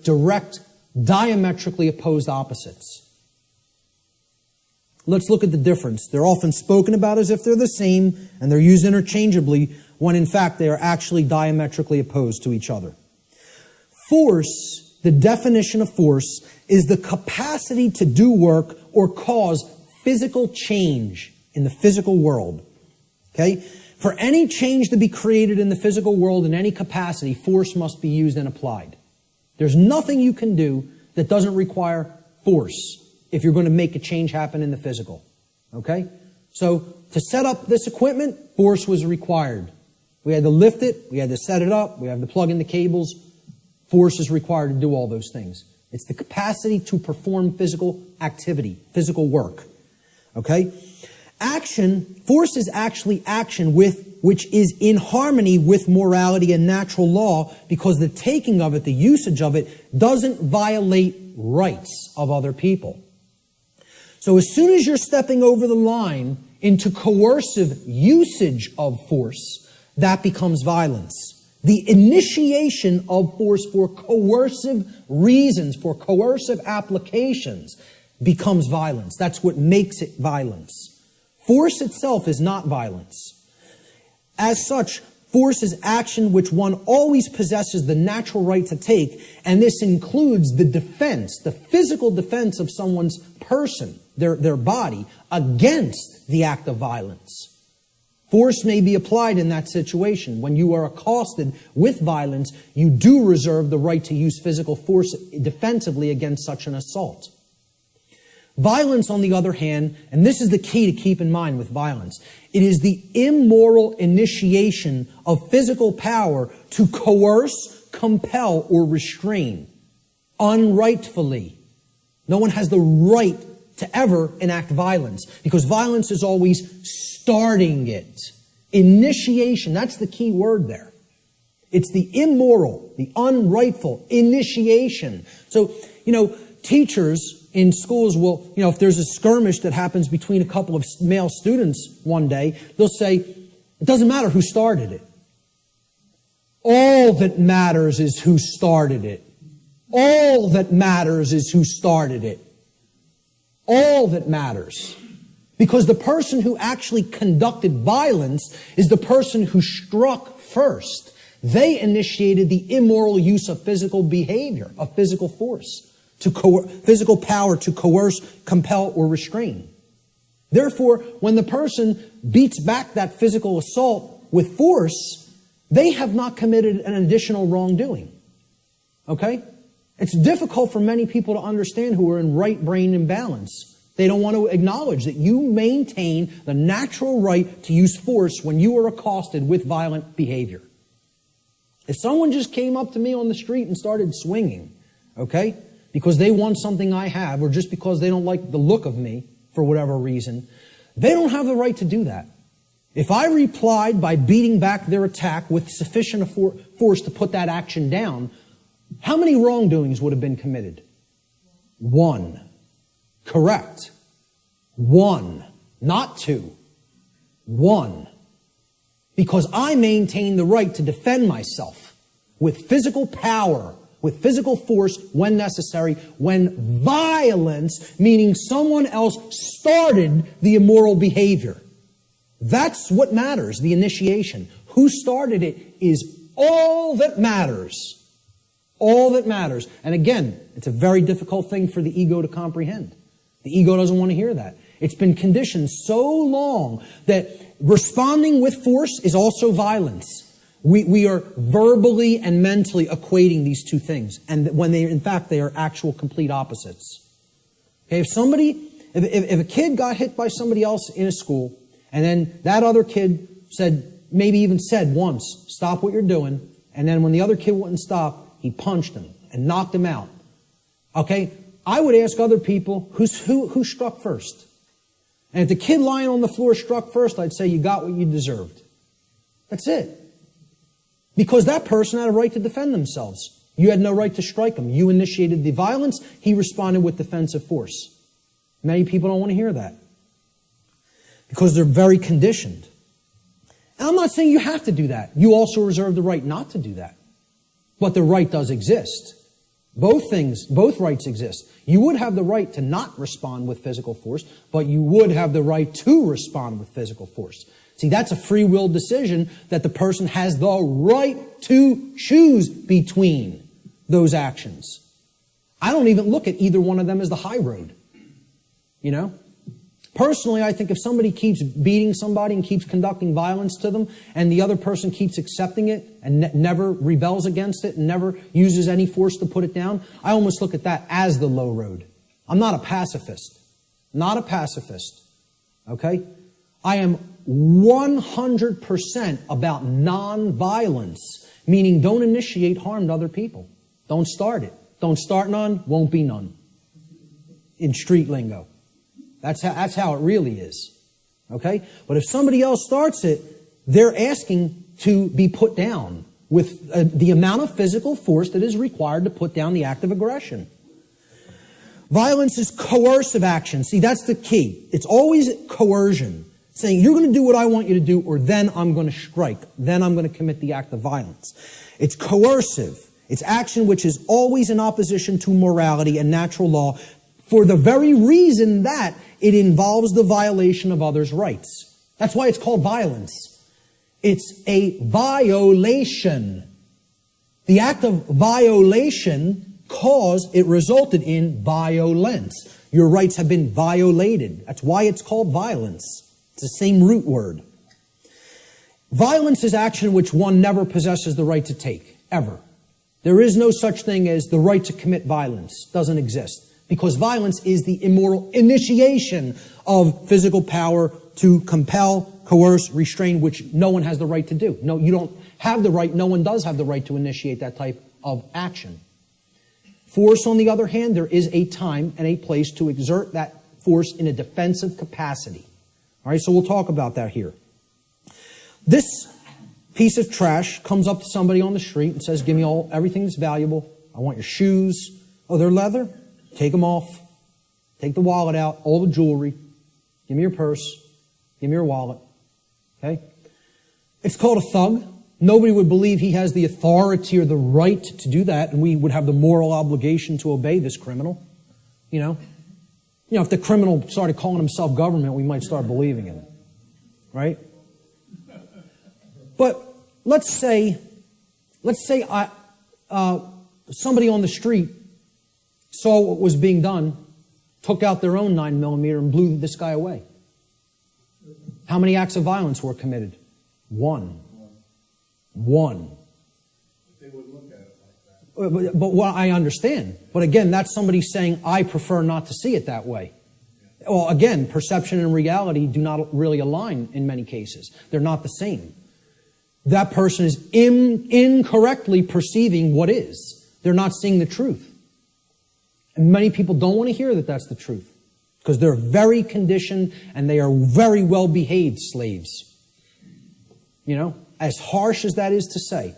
direct, diametrically opposed opposites. Let's look at the difference. They're often spoken about as if they're the same, and they're used interchangeably, when in fact they are actually diametrically opposed to each other. Force, the definition of force, is the capacity to do work or cause physical change in the physical world. Okay? For any change to be created in the physical world in any capacity, force must be used and applied. There's nothing you can do that doesn't require force if you're going to make a change happen in the physical. Okay? So, to set up this equipment, force was required. We had to lift it, we had to set it up, we had to plug in the cables. Force is required to do all those things. It's the capacity to perform physical activity, physical work. Okay? Action, force is actually action which is in harmony with morality and natural law, because the taking of it, the usage of it, doesn't violate rights of other people. So as soon as you're stepping over the line into coercive usage of force, that becomes violence. The initiation of force for coercive reasons, for coercive applications, becomes violence. That's what makes it violence. Force itself is not violence. As such, force is action which one always possesses the natural right to take, and this includes the defense, the physical defense of someone's person, their body, against the act of violence. Force may be applied in that situation. When you are accosted with violence, you do reserve the right to use physical force defensively against such an assault. Violence, on the other hand, and this is the key to keep in mind with violence, it is the immoral initiation of physical power to coerce, compel, or restrain unrightfully. No one has the right to ever enact violence, because violence is always starting it. Initiation, that's the key word there. It's the immoral, the unrightful initiation. So, teachers in schools will, if there's a skirmish that happens between a couple of male students one day, they'll say, it doesn't matter who started it. All that matters is who started it. All that matters is who started it. All that matters. Because the person who actually conducted violence is the person who struck first. They initiated the immoral use of physical behavior, of physical force, physical power to coerce, compel, or restrain. Therefore, when the person beats back that physical assault with force, they have not committed an additional wrongdoing. Okay? It's difficult for many people to understand who are in right brain imbalance. They don't want to acknowledge that you maintain the natural right to use force when you are accosted with violent behavior. If someone just came up to me on the street and started swinging, okay, because they want something I have, or just because they don't like the look of me for whatever reason, they don't have the right to do that. If I replied by beating back their attack with sufficient force to put that action down, how many wrongdoings would have been committed? One. Correct. One. Not two. One. Because I maintain the right to defend myself with physical power, with physical force when necessary, when violence, meaning someone else started the immoral behavior. That's what matters, the initiation. Who started it is all that matters. All that matters. And again, it's a very difficult thing for the ego to comprehend. The ego doesn't want to hear that. It's been conditioned so long that responding with force is also violence. We are verbally and mentally equating these two things, and when in fact they are actual complete opposites. Okay, if a kid got hit by somebody else in a school, and then that other kid maybe said once, stop what you're doing, and then when the other kid wouldn't stop, he punched him and knocked him out. Okay, I would ask other people who struck first. And if the kid lying on the floor struck first, I'd say you got what you deserved. That's it. Because that person had a right to defend themselves. You had no right to strike him. You initiated the violence. He responded with defensive force. Many people don't want to hear that, because they're very conditioned. And I'm not saying you have to do that. You also reserve the right not to do that. But the right does exist. Both things, both rights exist. You would have the right to not respond with physical force, but you would have the right to respond with physical force. See, that's a free will decision that the person has the right to choose between those actions. I don't even look at either one of them as the high road. You know? Personally, I think if somebody keeps beating somebody and keeps conducting violence to them, and the other person keeps accepting it and never rebels against it and never uses any force to put it down, I almost look at that as the low road. I'm not a pacifist. Not a pacifist. Okay? I am 100% about non-violence, meaning don't initiate harm to other people. Don't start it. Don't start none, won't be none. In street lingo. That's how it really is. Okay? But if somebody else starts it, they're asking to be put down with the amount of physical force that is required to put down the act of aggression. Violence is coercive action. See, that's the key. It's always coercion. Saying, you're going to do what I want you to do, or then I'm going to strike. Then I'm going to commit the act of violence. It's coercive. It's action which is always in opposition to morality and natural law for the very reason that it involves the violation of others' rights. That's why it's called violence. It's a violation. The act of violation it resulted in violence. Your rights have been violated. That's why it's called violence. It's the same root word. Violence is action which one never possesses the right to take, ever. There is no such thing as the right to commit violence. It doesn't exist. Because violence is the immoral initiation of physical power to compel, coerce, restrain, which no one has the right to do. No, you don't have the right, no one does have the right to initiate that type of action. Force, on the other hand, there is a time and a place to exert that force in a defensive capacity. All right, so we'll talk about that here. This piece of trash comes up to somebody on the street and says, give me everything that's valuable. I want your shoes. Oh, they're leather? Take them off. Take the wallet out, all the jewelry. Give me your purse. Give me your wallet. Okay? It's called a thug. Nobody would believe he has the authority or the right to do that, and we would have the moral obligation to obey this criminal. You know, if the criminal started calling himself government, we might start believing in it. Right? But let's say somebody on the street saw what was being done, took out their own 9mm and blew this guy away. How many acts of violence were committed? One. They would look at it like that. But what I understand. But again, that's somebody saying, I prefer not to see it that way. Well, again, perception and reality do not really align in many cases. They're not the same. That person is incorrectly perceiving what is. They're not seeing the truth. And many people don't want to hear that that's the truth. Because they're very conditioned and they are very well-behaved slaves. You know, as harsh as that is to say.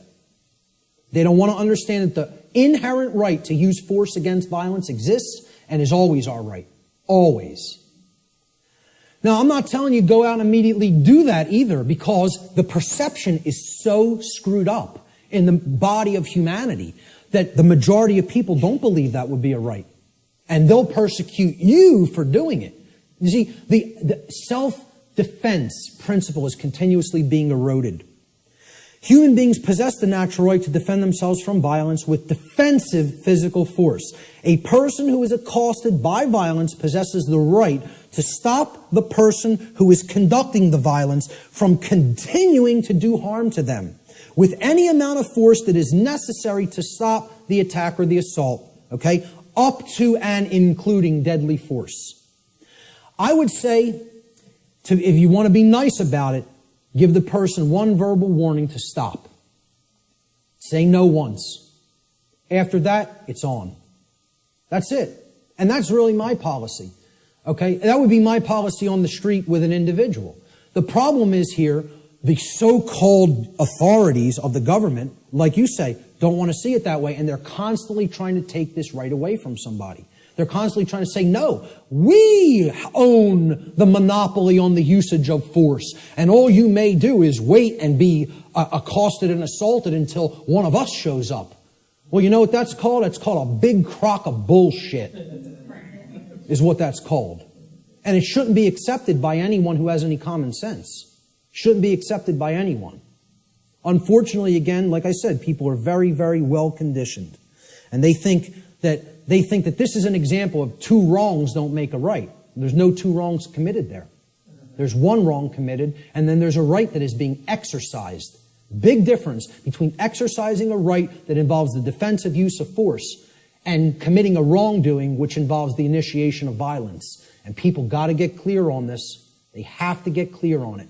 They don't want to understand that the inherent right to use force against violence exists and is always our right. Always. Now, I'm not telling you go out and immediately do that either, because the perception is so screwed up in the body of humanity that the majority of people don't believe that would be a right. And they'll persecute you for doing it. You see, the self-defense principle is continuously being eroded. Human beings possess the natural right to defend themselves from violence with defensive physical force. A person who is accosted by violence possesses the right to stop the person who is conducting the violence from continuing to do harm to them with any amount of force that is necessary to stop the attack or the assault, okay, up to and including deadly force. I would say, if you want to be nice about it, give the person one verbal warning to stop. Say no once. After that, it's on. That's it. And that's really my policy. Okay? That would be my policy on the street with an individual. The problem is here, the so-called authorities of the government, like you say, don't want to see it that way, and they're constantly trying to take this right away from somebody. They're constantly trying to say, no, we own the monopoly on the usage of force, and all you may do is wait and be accosted and assaulted until one of us shows up. Well, you know what that's called? It's called a big crock of bullshit, is what that's called. And it shouldn't be accepted by anyone who has any common sense. Shouldn't be accepted by anyone. Unfortunately, again, like I said, people are very, very well conditioned. And they think that this is an example of two wrongs don't make a right. There's no two wrongs committed there. There's one wrong committed, and then there's a right that is being exercised. Big difference between exercising a right that involves the defensive use of force and committing a wrongdoing which involves the initiation of violence. And people got to get clear on this. They have to get clear on it.